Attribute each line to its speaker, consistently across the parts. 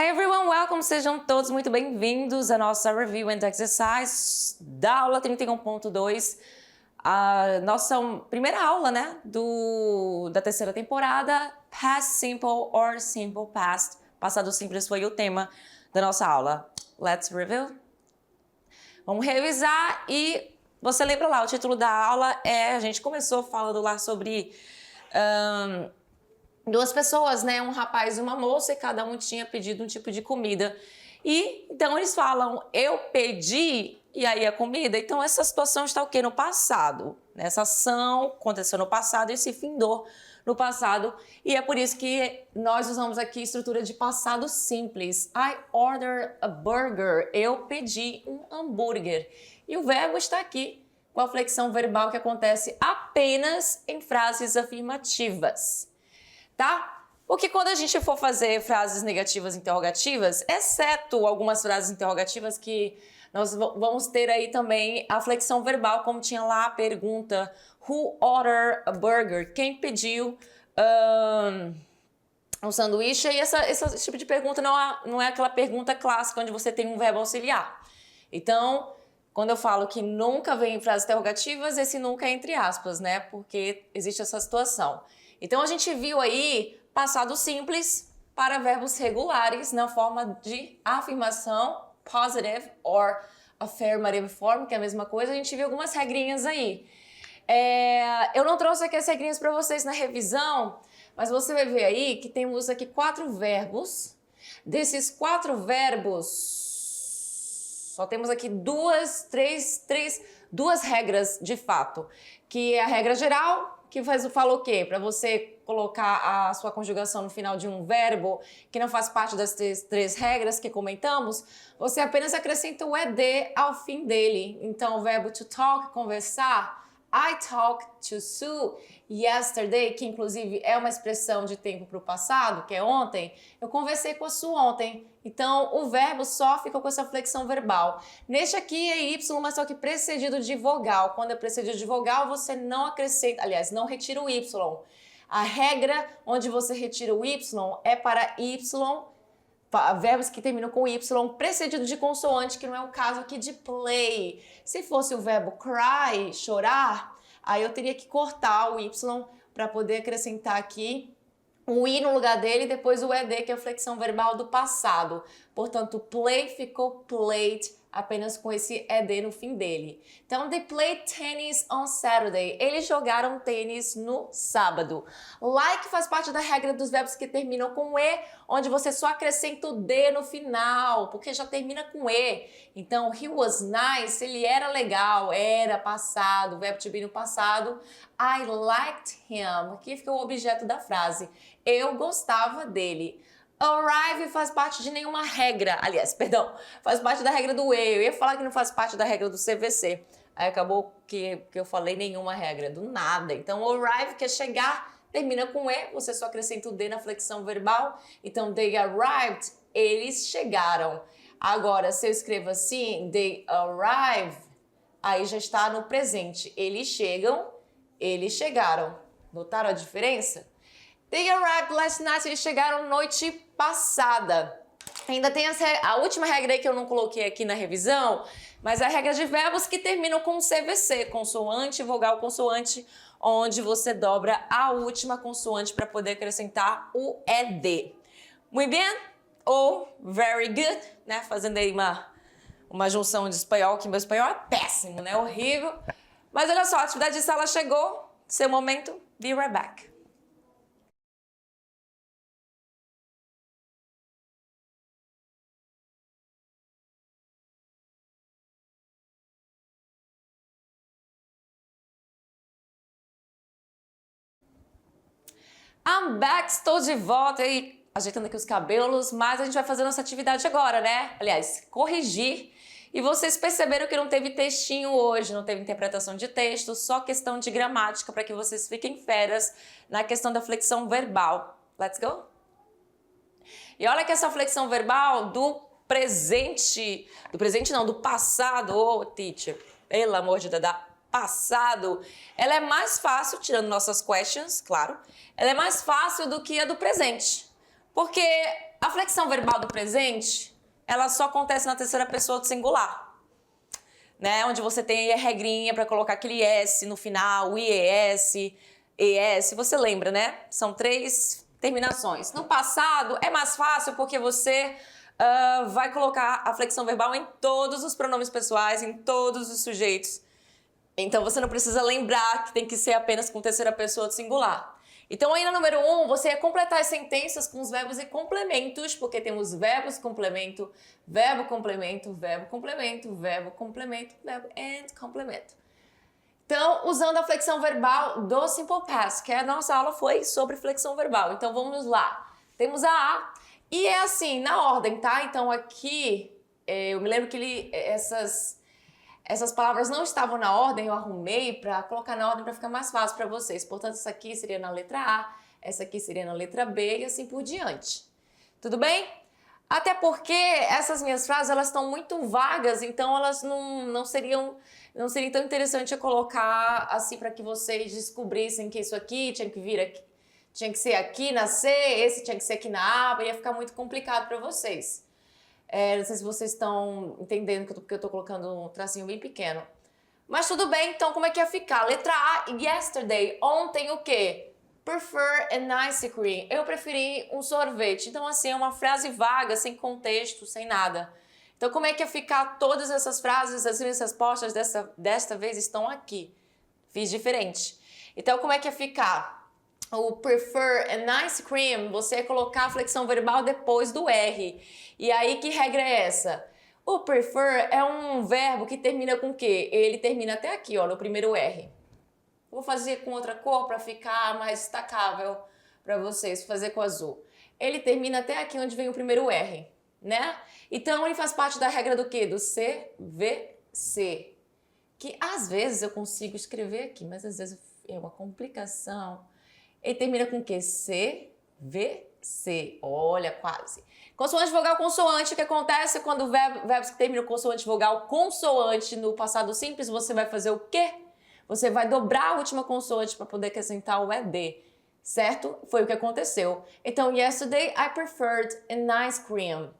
Speaker 1: Hi everyone, welcome! Sejam todos muito bem-vindos à nossa Review and Exercise da aula 31.2, a nossa primeira aula, né, da terceira temporada, Past Simple or Simple Past. Passado simples foi o tema da nossa aula. Let's review? Vamos revisar e você lembra lá, o título da aula a gente começou falando lá sobre duas pessoas, né, um rapaz e uma moça, e cada um tinha pedido um tipo de comida. E então eles falam, eu pedi, e aí a comida. Então essa situação está o quê? No passado. Essa ação aconteceu no passado e se findou no passado. E é por isso que nós usamos aqui a estrutura de passado simples. I ordered a burger. Eu pedi um hambúrguer. E o verbo está aqui com a flexão verbal que acontece apenas em frases afirmativas. Tá? Porque quando a gente for fazer frases negativas interrogativas, exceto algumas frases interrogativas que nós vamos ter aí também a flexão verbal, como tinha lá a pergunta Who ordered a burger? Quem pediu um sanduíche? E esse tipo de pergunta não é aquela pergunta clássica onde você tem um verbo auxiliar. Então, quando eu falo que nunca vem em frases interrogativas, esse nunca é entre aspas, né? Porque existe essa situação. Então, a gente viu aí passado simples para verbos regulares na forma de afirmação, positive or affirmative form, que é a mesma coisa. A gente viu algumas regrinhas aí. Eu não trouxe aqui as regrinhas para vocês na revisão, mas você vai ver aí que temos aqui 4 verbos. Desses 4 verbos, só temos aqui duas regras de fato, que é a regra geral, que fala o quê? Para você colocar a sua conjugação no final de um verbo que não faz parte das três regras que comentamos, você apenas acrescenta o ed ao fim dele. Então, o verbo to talk, conversar, I talked to Sue yesterday, que inclusive é uma expressão de tempo para o passado, que é ontem, eu conversei com a Sue ontem. Então, o verbo só fica com essa flexão verbal. Neste aqui é Y, mas só que precedido de vogal. Quando é precedido de vogal, você não acrescenta, aliás, não retira o Y. A regra onde você retira o Y é para Y, verbos que terminam com Y precedido de consoante, que não é o caso aqui de play. Se fosse o verbo cry, chorar, aí eu teria que cortar o Y para poder acrescentar aqui o I no lugar dele e depois o ED, que é a flexão verbal do passado. Portanto, play ficou played, apenas com esse ED no fim dele. Então, they played tennis on Saturday. Eles jogaram tênis no sábado. Like faz parte da regra dos verbos que terminam com E, onde você só acrescenta o D no final, porque já termina com E. Então, he was nice, ele era legal, era passado, verbo to be no passado. I liked him, aqui fica o objeto da frase. Eu gostava dele. Arrive faz parte de nenhuma regra, aliás, perdão, faz parte da regra do E. Eu ia falar que não faz parte da regra do CVC. Aí acabou que eu falei nenhuma regra, do nada. Então, arrive, que é chegar, termina com E, você só acrescenta o D na flexão verbal. Então, they arrived, eles chegaram. Agora, se eu escrevo assim, they arrive, aí já está no presente. Eles chegam, eles chegaram. Notaram a diferença? They arrived last night, eles chegaram noite passada. Ainda tem a última regra aí que eu não coloquei aqui na revisão, mas é a regra de verbos que terminam com CVC, consoante, vogal, consoante, onde você dobra a última consoante para poder acrescentar o ED. Muito bem? Ou very good, né? Fazendo aí uma junção de espanhol, que meu espanhol é péssimo, né? Horrível. Mas olha só, a atividade de sala chegou, seu momento, be right back. I'm back, estou de volta aí, ajeitando aqui os cabelos, mas a gente vai fazer nossa atividade agora, né? Aliás, corrigir. E vocês perceberam que não teve textinho hoje, não teve interpretação de texto, só questão de gramática para que vocês fiquem feras na questão da flexão verbal. Let's go? E olha que essa flexão verbal do passado, oh teacher, pelo amor de Deus, passado, ela é mais fácil, tirando nossas questions, claro, ela é mais fácil do que a do presente. Porque A flexão verbal do presente, ela só acontece na terceira pessoa do singular, né? Onde você tem a regrinha para colocar aquele S no final, o IES, ES, você lembra, né? São 3 terminações. No passado, é mais fácil porque você vai colocar a flexão verbal em todos os pronomes pessoais, em todos os sujeitos. Então, você não precisa lembrar que tem que ser apenas com terceira pessoa do singular. Então, aí no número 1, você ia completar as sentenças com os verbos e complementos, porque temos verbos, complemento, verbo, complemento, verbo, complemento, verbo, complemento, verbo and complemento. Então, usando a flexão verbal do Simple Past, que a nossa aula foi sobre flexão verbal. Então, vamos lá. Temos a e é assim, na ordem, tá? Então, aqui, eu me lembro que essas palavras não estavam na ordem, eu arrumei para colocar na ordem para ficar mais fácil para vocês. Portanto, essa aqui seria na letra A, essa aqui seria na letra B e assim por diante. Tudo bem? Até porque essas minhas frases, elas estão muito vagas, então elas não seriam tão interessante eu colocar assim para que vocês descobrissem que isso aqui tinha que vir aqui, tinha que ser aqui na C, esse tinha que ser aqui na A, ia ficar muito complicado para vocês. Não sei se vocês estão entendendo porque eu estou colocando um tracinho bem pequeno. Mas tudo bem, então como é que ia ficar? Letra A, yesterday. Ontem o quê? Prefer an ice cream. Eu preferi um sorvete. Então assim, é uma frase vaga, sem contexto, sem nada. Então como é que ia ficar todas essas frases? As minhas respostas desta vez estão aqui. Fiz diferente. Então como é que ia ficar? O prefer an ice cream, você ia colocar a flexão verbal depois do R. E aí, que regra é essa? O prefer é um verbo que termina com o quê? Ele termina até aqui, ó, no primeiro R. Vou fazer com outra cor para ficar mais destacável para vocês. Vou fazer com azul. Ele termina até aqui onde vem o primeiro R, né? Então, ele faz parte da regra do quê? Do CVC. Que às vezes eu consigo escrever aqui, mas às vezes é uma complicação. Ele termina com o quê? CVC. Olha, quase. Consoante, vogal, consoante. O que acontece quando verbos que terminam consoante, vogal, consoante no passado simples, você vai fazer o quê? Você vai dobrar a última consoante para poder acrescentar o ED, certo? Foi o que aconteceu. Então, yesterday I preferred an ice cream.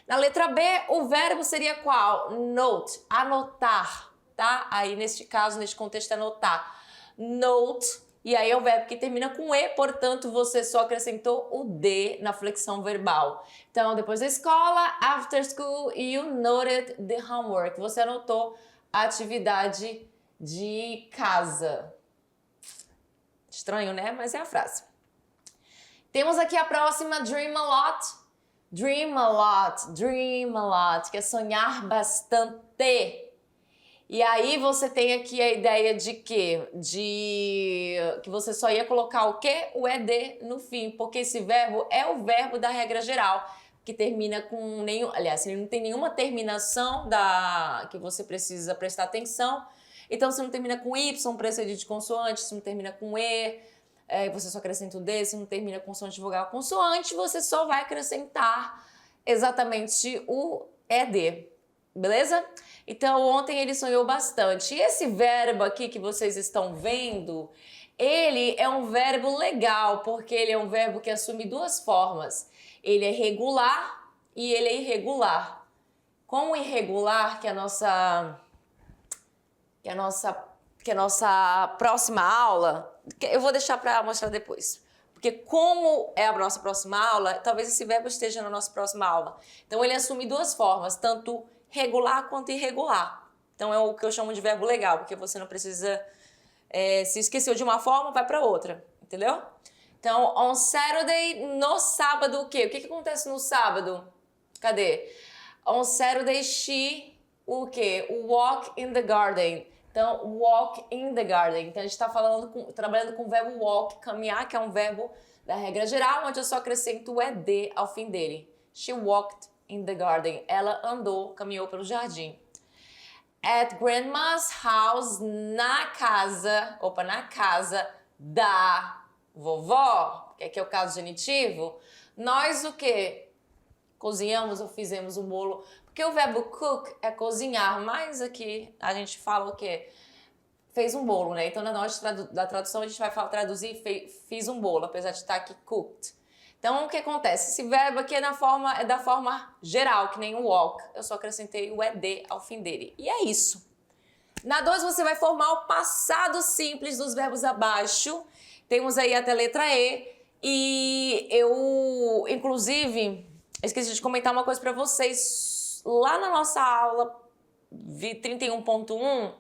Speaker 1: Na letra B, o verbo seria qual? Note, anotar, tá? Aí, neste caso, neste contexto, é anotar. Note. E aí é o verbo que termina com E, portanto, você só acrescentou o D na flexão verbal. Então, depois da escola, after school, you noted the homework. Você anotou a atividade de casa. Estranho, né? Mas é a frase. Temos aqui a próxima, dream a lot. Dream a lot, dream a lot, que é sonhar bastante. E aí você tem aqui a ideia de quê? De que você só ia colocar o quê? O ED no fim, porque esse verbo é o verbo da regra geral, que termina com nenhum... Aliás, ele não tem nenhuma terminação que você precisa prestar atenção. Então, se não termina com Y, precedido de consoante, se não termina com E, você só acrescenta o D, se não termina com consoante, vogal, consoante, você só vai acrescentar exatamente o ED. Beleza? Então, ontem ele sonhou bastante. E esse verbo aqui que vocês estão vendo, ele é um verbo legal, porque ele é um verbo que assume 2 formas. Ele é regular e ele é irregular. Com o irregular, que é a nossa próxima aula, eu vou deixar para mostrar depois. Porque como é a nossa próxima aula, talvez esse verbo esteja na nossa próxima aula. Então, ele assume 2 formas, tanto regular quanto irregular. Então é o que eu chamo de verbo legal, porque você não precisa, se esqueceu de uma forma, vai para outra, entendeu? Então, on Saturday, no sábado, o quê? O que acontece no sábado? Cadê? On Saturday, she, o quê? Walk in the garden. Então, walk in the garden. Então, a gente está trabalhando com o verbo walk, caminhar, que é um verbo da regra geral, onde eu só acrescento o ED ao fim dele. She walked in the garden. Ela caminhou pelo jardim. At grandma's house, na casa da vovó, que aqui é o caso genitivo, nós o quê? Cozinhamos ou fizemos um bolo. Porque o verbo cook é cozinhar, mas aqui a gente fala o quê? Fez um bolo, né? Então, na nossa da tradução, a gente vai traduzir fiz um bolo, apesar de estar aqui cooked. Então, o que acontece? Esse verbo aqui é da forma geral, que nem o walk. Eu só acrescentei o ed ao fim dele. E é isso. Na 2, você vai formar o passado simples dos verbos abaixo. Temos aí até a letra E. E eu, inclusive, esqueci de comentar uma coisa para vocês. Lá na nossa aula 31.1,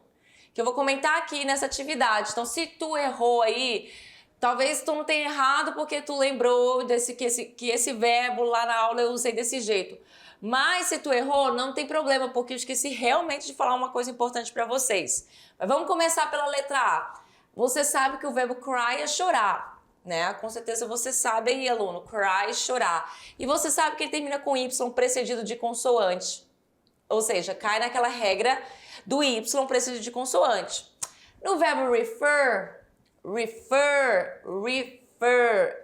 Speaker 1: que eu vou comentar aqui nessa atividade. Então, se tu errou aí, talvez tu não tenha errado porque tu lembrou que esse verbo lá na aula eu usei desse jeito. Mas se tu errou, não tem problema, porque eu esqueci realmente de falar uma coisa importante para vocês. Mas vamos começar pela letra A. Você sabe que o verbo cry é chorar, né? Com certeza você sabe aí, aluno, cry, chorar. E você sabe que ele termina com Y precedido de consoante. Ou seja, cai naquela regra do Y precedido de consoante. No verbo refer,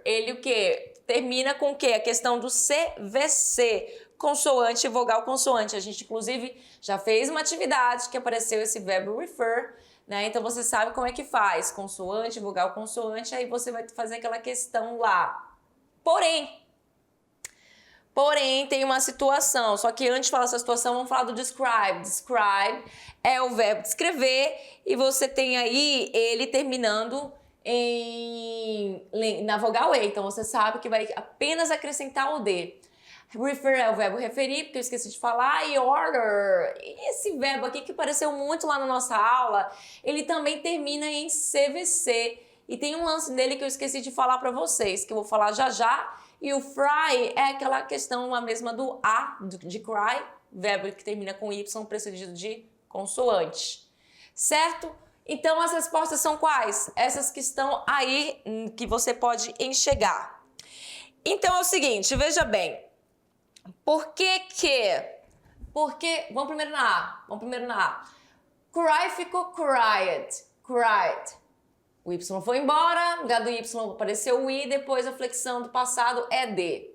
Speaker 1: ele o quê? Termina com o quê? A questão do CVC, consoante, vogal, consoante. A gente, inclusive, já fez uma atividade que apareceu esse verbo refer, né? Então, você sabe como é que faz. Consoante, vogal, consoante, aí você vai fazer aquela questão lá. Porém, tem uma situação, só que antes de falar essa situação, vamos falar do describe. Describe é o verbo descrever e você tem aí ele terminando na vogal E. Então, você sabe que vai apenas acrescentar o D. Refer é o verbo referir, porque eu esqueci de falar, e order. Esse verbo aqui que apareceu muito lá na nossa aula, ele também termina em CVC. E tem um lance dele que eu esqueci de falar para vocês, que eu vou falar já já. E o fry é aquela questão a mesma do A, de cry, verbo que termina com Y precedido de consoante. Certo? Então as respostas são quais? Essas que estão aí, que você pode enxergar. Então é o seguinte, veja bem. Porque, vamos primeiro na A. Cry ficou cried. O Y foi embora, no lugar do Y apareceu o I, depois a flexão do passado é D.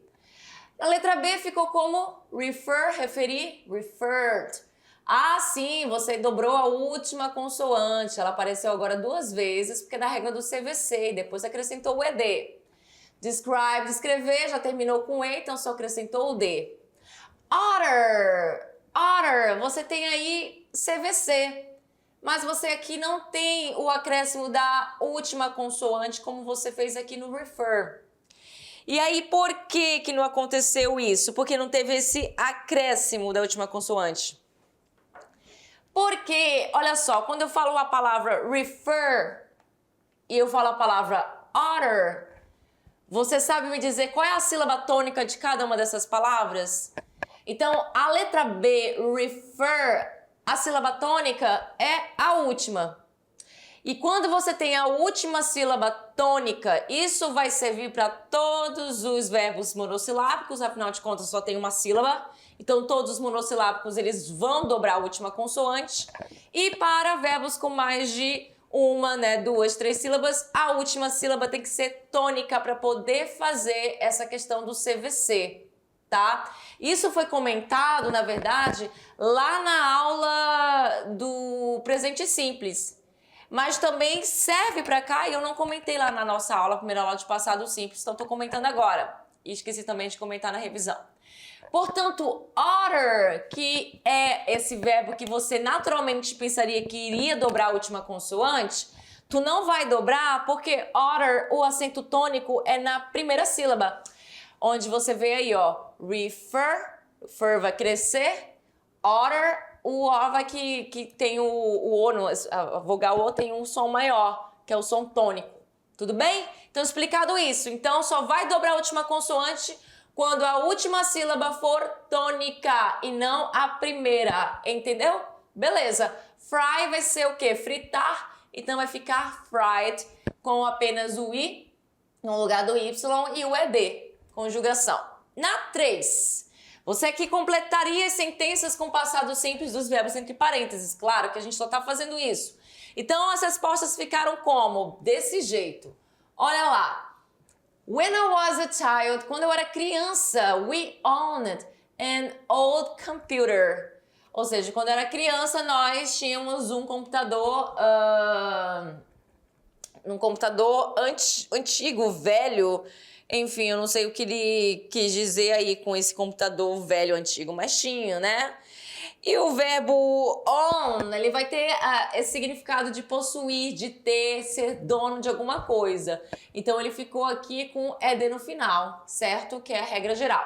Speaker 1: Na letra B ficou como referir, referred. Ah, sim, você dobrou a última consoante, ela apareceu agora 2 vezes, porque é da regra do CVC, e depois acrescentou o ED. Describe, descrever, já terminou com E, então só acrescentou o D. Otter, você tem aí CVC. Mas você aqui não tem o acréscimo da última consoante como você fez aqui no refer. E aí, por que não aconteceu isso? Porque não teve esse acréscimo da última consoante. Porque, olha só, quando eu falo a palavra refer e eu falo a palavra otter, você sabe me dizer qual é a sílaba tônica de cada uma dessas palavras? Então, a letra B, refer, a sílaba tônica é a última. E quando você tem a última sílaba tônica, isso vai servir para todos os verbos monossilábicos, afinal de contas só tem uma sílaba. Então todos os monossilábicos eles vão dobrar a última consoante. E para verbos com mais de uma, 2, 3 sílabas, a última sílaba tem que ser tônica para poder fazer essa questão do CVC. Tá? Isso foi comentado, na verdade, lá na aula do presente simples. Mas também serve para cá, e eu não comentei lá na nossa aula, primeira aula de passado simples, então estou comentando agora. E esqueci também de comentar na revisão. Portanto, otter, que é esse verbo que você naturalmente pensaria que iria dobrar a última consoante, tu não vai dobrar porque otter, o acento tônico é na primeira sílaba. Onde você vê aí, ó, refer vai crescer, otter, o O vai que tem o O, a vogal O tem um som maior, que é o som tônico. Tudo bem? Então, explicado isso. Então, só vai dobrar a última consoante quando a última sílaba for tônica e não a primeira. Entendeu? Beleza. Fry vai ser o quê? Fritar. Então, vai ficar fried com apenas o I no lugar do Y e o ED. Conjugação. Na 3. Você aqui completaria as sentenças com passado simples dos verbos entre parênteses. Claro que a gente só está fazendo isso. Então, as respostas ficaram como? Desse jeito. Olha lá. When I was a child, quando eu era criança, we owned an old computer. Ou seja, quando eu era criança, nós tínhamos um computador, antigo, velho, Enfim, eu não sei o que ele quis dizer aí com esse computador velho, antigo, mas tinha, né? E o verbo own, ele vai ter esse significado de possuir, de ter, ser dono de alguma coisa. Então, ele ficou aqui com ed no final, certo? Que é a regra geral.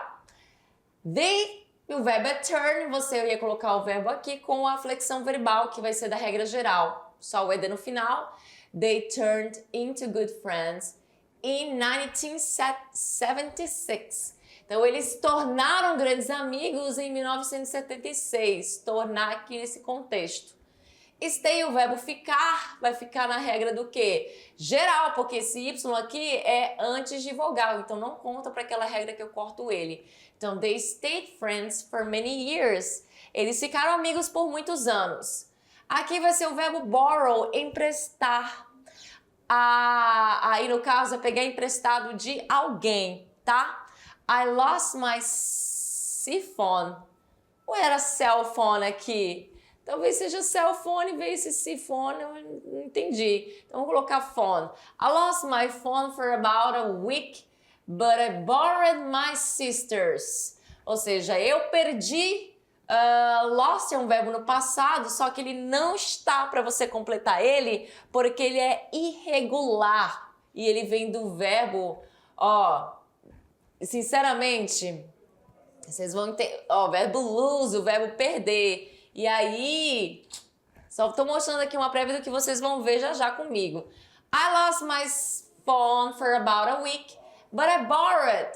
Speaker 1: They, e o verbo é turn, você ia colocar o verbo aqui com a flexão verbal, que vai ser da regra geral. Só o ed no final. They turned into good friends in 1976. Então, eles tornaram grandes amigos em 1976. Tornar aqui nesse contexto. Stay, o verbo ficar, vai ficar na regra do quê? Geral, porque esse Y aqui é antes de vogal. Então, não conta para aquela regra que eu corto ele. Então, they stayed friends for many years. Eles ficaram amigos por muitos anos. Aqui vai ser o verbo borrow, emprestar. Aí, no caso, é pegar emprestado de alguém, tá? I lost my siphon. Ou era cell phone aqui? Talvez seja cell phone, veio esse siphone, eu não entendi. Então, vou colocar phone. I lost my phone for about a week, but I borrowed my sister's. Ou seja, eu perdi. Lost é um verbo no passado, só que ele não está para você completar ele, porque ele é irregular. E ele vem do verbo, sinceramente, vocês vão entender, o verbo lose, o verbo perder. E aí, só estou mostrando aqui uma prévia do que vocês vão ver já já comigo. I lost my phone for about a week, but I borrowed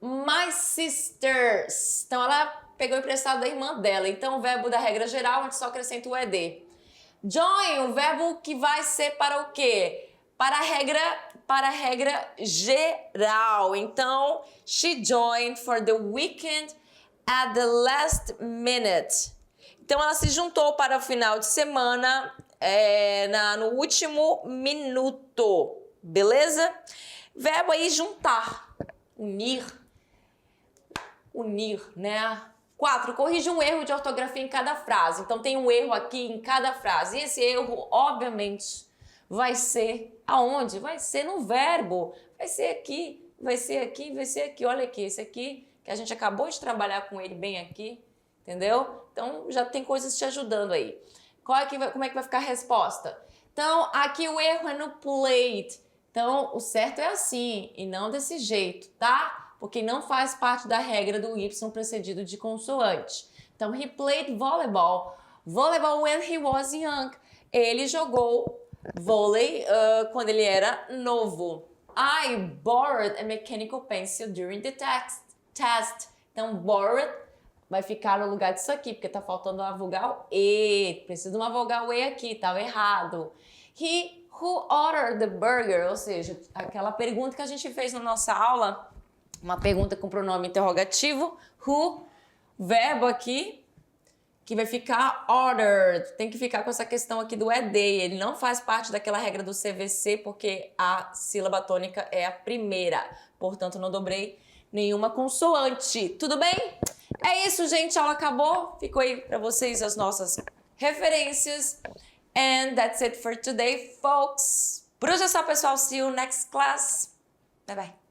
Speaker 1: my sister's. Então, ela pegou emprestado da irmã dela. Então, o verbo da regra geral, a gente só acrescenta o ed. Join, o verbo que vai ser para o quê? Para a regra geral. Então, she joined for the weekend at the last minute. Então, ela se juntou para o final de semana no último minuto. Beleza? Verbo aí juntar, unir, né? 4. Corrige um erro de ortografia em cada frase. Então, tem um erro aqui em cada frase. E esse erro, obviamente, vai ser aonde? Vai ser no verbo. Vai ser aqui, vai ser aqui, vai ser aqui. Olha aqui, esse aqui, que a gente acabou de trabalhar com ele bem aqui. Entendeu? Então, já tem coisas te ajudando aí. Como é que vai ficar a resposta? Então, aqui o erro é no played. Então, o certo é assim e não desse jeito, tá? Porque não faz parte da regra do Y precedido de consoante. Então, he played volleyball. Volleyball when he was young. Ele jogou vôlei quando ele era novo. I borrowed a mechanical pencil during the test. Então, borrowed vai ficar no lugar disso aqui, porque tá faltando uma vogal E. Precisa de uma vogal E aqui, tava errado. He who ordered the burger, ou seja, aquela pergunta que a gente fez na nossa aula, uma pergunta com pronome interrogativo, who, verbo aqui, que vai ficar ordered. Tem que ficar com essa questão aqui do ED. Ele não faz parte daquela regra do CVC, porque a sílaba tônica é a primeira. Portanto, não dobrei nenhuma consoante. Tudo bem? É isso, gente. A aula acabou. Ficou aí para vocês as nossas referências. And that's it for today, folks. Por hoje é só, pessoal. See you next class. Bye, bye.